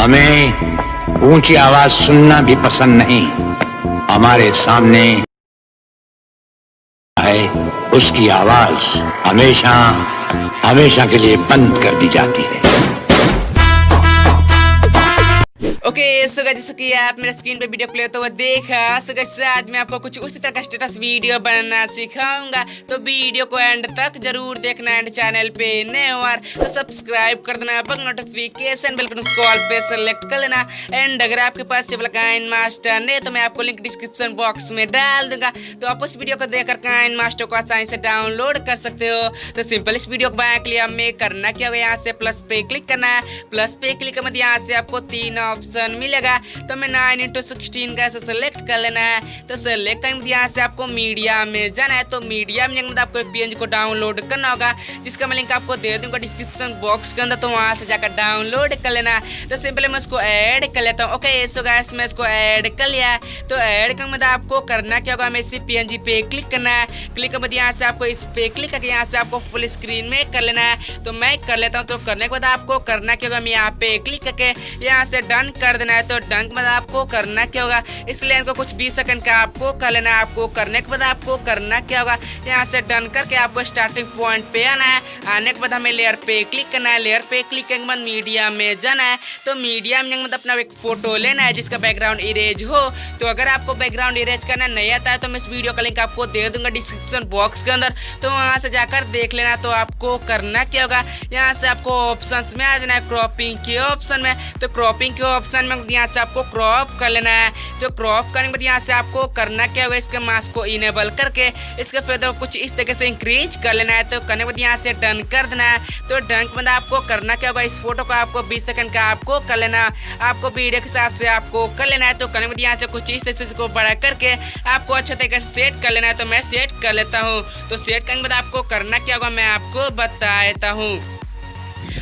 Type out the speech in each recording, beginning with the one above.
हमें ऊंची आवाज सुनना भी पसंद नहीं। हमारे सामने है उसकी आवाज हमेशा हमेशा के लिए बंद कर दी जाती है। ओके सो गाइस, जैसे कि आप मेरे स्क्रीन पे वीडियो प्ले होता हुआ देखा, सो गाइस आज मैं आपको कुछ उसी तरह का स्टेटस वीडियो बनाना सिखाऊंगा। तो वीडियो को एंड तक जरूर देखना। एंड चैनल पे नए हो तो सब्सक्राइब कर देना, बग नोटिफिकेशन बेल बटन को ऑल पे सेलेक्ट कर लेना। एंड अगर आपके पास काइनमास्टर नहीं तो मैं आपको लिंक डिस्क्रिप्शन बॉक्स में डाल दूंगा, तो आप उस वीडियो को देखकर काइनमास्टर को आसानी से डाउनलोड कर सकते हो। तो सिंपल इस वीडियो को बनाने के लिए हमें करना क्या होगा, यहाँ से प्लस पे क्लिक करना है। प्लस पे क्लिक करने यहाँ से आपको तीन ऑप्शन मिलेगा, तो मैं 9:16 का ऐसे सेलेक्ट कर लेना है। तो सेलेक्ट करने के यहाँ से आपको मीडिया में जाना है। तो मीडिया में मतलब आपको एक पीएनजी को डाउनलोड करना होगा, जिसका मैं लिंक आपको दे दूंगा डिस्क्रिप्शन बॉक्स के अंदर, तो वहां से जाकर डाउनलोड कर लेना। तो सिंपली मैं इसको ऐड कर लेता हूँ। ओके सो गाइस, मैं इसको ऐड कर लिया है। तो ऐड करने मतलब आपको करना क्या होगा, हमें इसी पीएनजी पे क्लिक करना है। क्लिक करने यहाँ से आपको इस पे क्लिक करके यहाँ से आपको फुल स्क्रीन में कर लेना है। तो मैं कर लेता हूँ। तो करने के बाद आपको करना क्या होगा, मैं यहाँ पे क्लिक करके यहाँ से डन कर देना है। तो डन मतलब आपको करना क्या होगा, इसलिए इनको कुछ 20 सेकंड का आपको कर लेना है। आपको करने के बाद आपको करना क्या होगा, यहाँ से डन करके आपको स्टार्टिंग पॉइंट पे आना है। आने के बाद हमें लेयर पे क्लिक करना है। लेयर पे क्लिक करने के बाद मीडिया में जाना है। तो मीडिया में मतलब अपना एक फोटो लेना है जिसका बैकग्राउंड इरेज हो। तो अगर आपको बैकग्राउंड इरेज करना नहीं आता है तो मैं इस वीडियो का लिंक आपको दे दूंगा डिस्क्रिप्शन बॉक्स के अंदर, तो वहां से जाकर देख लेना। तो आपको करना क्या होगा, यहाँ से आपको ऑप्शन में आ जाना है, क्रॉपिंग के ऑप्शन में। तो क्रॉपिंग के ऑप्शन में यहाँ से आपको क्रॉप कर लेना है। तो क्रॉप करने के बाद यहाँ से आपको करना क्या होगा, इसके मास्क को इनेबल करके इसके फेदर कुछ इस तरीके से इंक्रीज कर लेना है। तो करने के बाद यहाँ से डन कर देना है। तो डन के बाद आपको करना क्या होगा, इस फोटो को आपको 20 सेकंड का आपको कर लेना, आपको वीडियो के हिसाब से आपको कर लेना है। तो करने के बाद यहाँ से कुछ इस तरीके से बड़ा करके आपको अच्छे तरीके से सेट कर लेना है। तो मैं सेट कर लेता हूँ। तो सेट करने के बाद आपको करना क्या होगा, मैं आपको बता देता हूँ।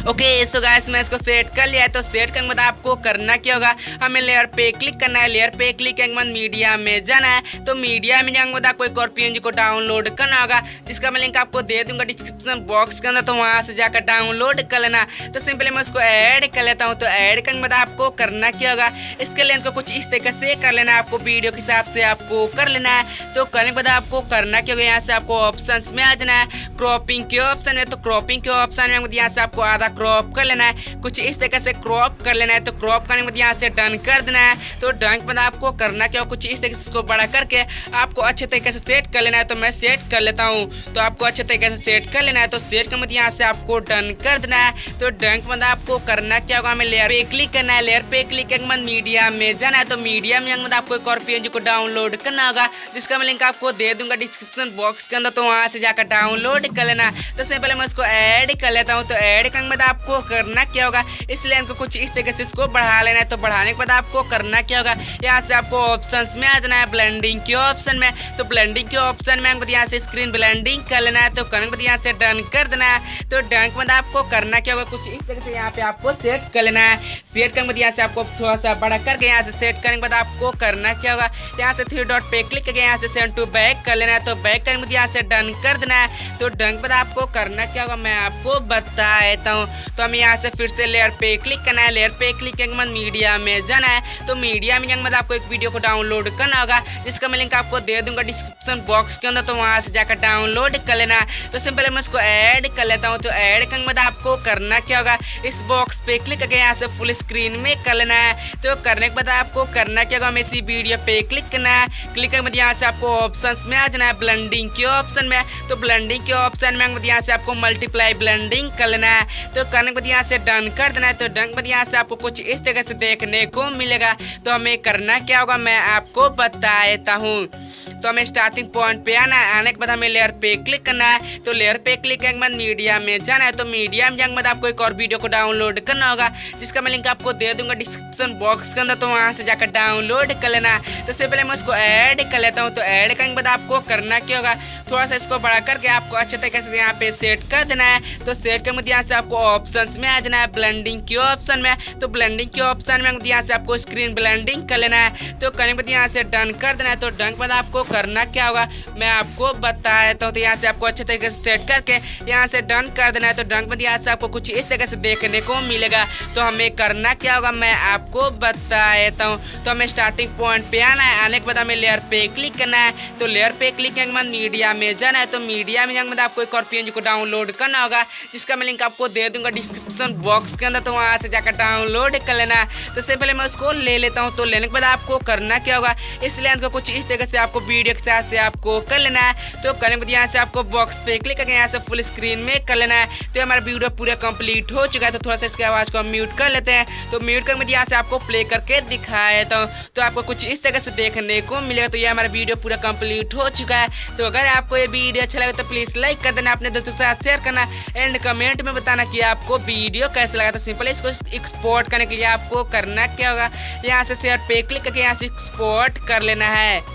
ओके सो गाइस, मैं इसको सेट कर लिया है। तो सेट करने के बाद आपको करना क्या होगा, हमें लेयर पे क्लिक करना है। लेयर पे क्लिक करने के बाद मीडिया में जाना है। तो मीडिया में जाने के बाद आपको एक और पीएनजी को डाउनलोड करना होगा, जिसका मैं लिंक आपको दे दूंगा डिस्क्रिप्शन बॉक्स के अंदर, तो वहां से जाकर डाउनलोड कर लेना। तो सिंपली मैं उसको ऐड कर लेता हूँ। तो ऐड करने के बाद आपको करना क्या होगा, इसके लेंथ को कुछ इस तरीके से कर लेना है, आपको वीडियो के हिसाब से आपको कर लेना है। तो करने के बाद आपको करना क्या होगा, यहाँ से आपको ऑप्शन में आ जाना है, क्रॉपिंग के ऑप्शन में। तो क्रॉपिंग के ऑप्शन में यहाँ से आपको आधा क्रॉप कर लेना है, कुछ इस तरीके से क्रॉप कर लेना है। तो क्रॉप करने के बाद यहाँ से डन कर देना है। तो डन के बाद आपको करना क्या, कुछ इस तरीके से इसको बड़ा करके आपको अच्छे तरीके से सेट कर लेना है। तो मैं सेट कर लेता हूँ। तो आपको अच्छे तरीके से सेट कर लेना है। तो सेट करने के बाद यहाँ से आपको डन कर देना है। तो डन के बाद आपको करना क्या होगा, हमें लेयर पे क्लिक करना है। लेयर पे क्लिक करने के बाद मीडिया में जाना है। तो मीडिया में आपको एक और पीएनजी को डाउनलोड करना होगा, जिसका मैं लिंक आपको दे दूंगा डिस्क्रिप्शन बॉक्स के अंदर, तो वहां से जाकर डाउनलोड कर लेना। तो सिंपल मैं इसको ऐड कर लेता हूँ। तो ऐड करने के बाद आपको करना क्या होगा, इस लाइन को कुछ इस तरीके से इसको बढ़ा लेना है। तो बढ़ाने के बाद आपको करना क्या होगा, यहाँ से आपको ऑप्शंस में आ जाना है, ब्लेंडिंग के ऑप्शन में। तो ब्लेंडिंग के ऑप्शन में हमको यहाँ से स्क्रीन ब्लेंडिंग कर लेना है। तो करने के बाद यहाँ से डन कर देना है। तो डन के बाद आपको करना क्या होगा, कुछ इस तरीके से यहाँ पे आपको सेट कर लेना है। सेट करने के बाद यहाँ से आपको थोड़ा सा बड़ा करके यहाँ से सेट करने के बाद आपको करना क्या होगा, यहाँ से 3 डॉट पे क्लिक करके यहाँ से सेंड टू बैक कर लेना है। तो बैक करने के बाद यहाँ से डन कर देना है। तो डन के बाद आपको करना क्या होगा, मैं आपको बता देता हूँ। तो हम यहाँ से फिर से लेयर पे क्लिक करना है। लेयर पे क्लिक करने के बाद मीडिया में जाना है। तो मीडिया में जाने के बाद आपको एक वीडियो को डाउनलोड करना होगा, जिसका मैं लिंक आपको दे दूंगा डिस्क्रिप्शन बॉक्स के अंदर, तो वहां से जाकर डाउनलोड कर लेना। तो सिंपल मैं इसको ऐड कर लेता हूँ। तो ऐड करने के बाद आपको करना क्या होगा, इस बॉक्स पे क्लिक करके यहाँ से फुल स्क्रीन में कर लेना है। तो करने के बाद आपको करना क्या होगा, हमें इसी वीडियो पे क्लिक करना है। क्लिक करने के बाद यहाँ से आपको ऑप्शन में आ जाना है, ब्लेंडिंग के ऑप्शन में। तो ब्लेंडिंग के ऑप्शन में यहाँ से आपको मल्टीप्लाई ब्लेंडिंग कर लेना है। तो करने के बाद यहाँ से डन कर देना है। तो डन के बाद यहाँ से आपको कुछ इस तरह से देखने को मिलेगा। तो हमें करना क्या होगा, मैं आपको बता देता हूँ। तो हमें स्टार्टिंग पॉइंट पे आना है। आने के बाद हमें लेयर पे क्लिक करना है। तो लेयर पे क्लिक करने के बाद मीडिया में जाना है। तो मीडिया में जाने के बाद आपको एक और वीडियो को डाउनलोड करना होगा, जिसका मैं लिंक आपको दे दूंगा डिस्क्रिप्शन बॉक्स के अंदर, तो वहां से जाकर डाउनलोड कर लेना। तो इससे पहले मैं उसको ऐड कर लेता हूँ। तो ऐड करने के बाद आपको करना क्या होगा, थोड़ा सा इसको बड़ा करके आपको अच्छे तरीके से यहाँ पे सेट कर देना है। तो सेट करने के यहाँ से आपको ऑप्शंस में आ जाना है, ब्लेंडिंग के ऑप्शन में। तो ब्लेंडिंग के ऑप्शन में यहाँ से आपको स्क्रीन ब्लेंडिंग कर लेना है। तो करने के बाद यहाँ से डन कर देना है। तो डन के बाद आपको करना क्या होगा मैं आपको बता देता हूँ। तो यहाँ से आपको अच्छे तरीके से सेट करके यहाँ से डन कर देना है। तो डन के बाद यहाँ से आपको कुछ इस तरीके से देखने को मिलेगा। तो हमें करना क्या होगा मैं आपको बता देता हूँ। तो हमें स्टार्टिंग पॉइंट पे आना है। आने के बाद हमें लेयर पे क्लिक करना है। तो लेयर पे क्लिक करने के बाद मीडिया में जाना है। तो मीडिया में जाने के बाद आपको एक और PNG को डाउनलोड करना होगा, जिसका मैं लिंक आपको दे दूंगा डिस्क्रिप्शन बॉक्स के अंदर। तो वहाँ से जाकर डाउनलोड कर लेना है। तो सबसे पहले मैं उसको ले लेता हूँ। तो लेने के बाद आपको करना क्या होगा इस लेंथ को कुछ इस तरीके से आपको वीडियो के साथ से आपको कर लेना है। तो करने के बाद यहाँ से आपको बॉक्स पे क्लिक करके यहाँ से फुल स्क्रीन में कर लेना है। तो हमारा वीडियो पूरा कंप्लीट हो चुका है। तो थोड़ा सा इसकी आवाज़ को हम म्यूट कर लेते हैं। तो म्यूट करके यहाँ से आपको प्ले करके दिखा देता हूँ। तो आपको कुछ इस तरह से देखने को मिलेगा। तो ये हमारा वीडियो पूरा कंप्लीट हो चुका है। तो अगर आपको ये वीडियो अच्छा लगे तो प्लीज़ लाइक कर देना, अपने दोस्तों के साथ शेयर करना एंड कमेंट में बताना कि आपको वीडियो कैसा लगा। तो सिंपल इसको एक्सपोर्ट करने के लिए आपको करना क्या होगा यहाँ से शेयर पे क्लिक करके यहाँ से एक्सपोर्ट कर लेना है।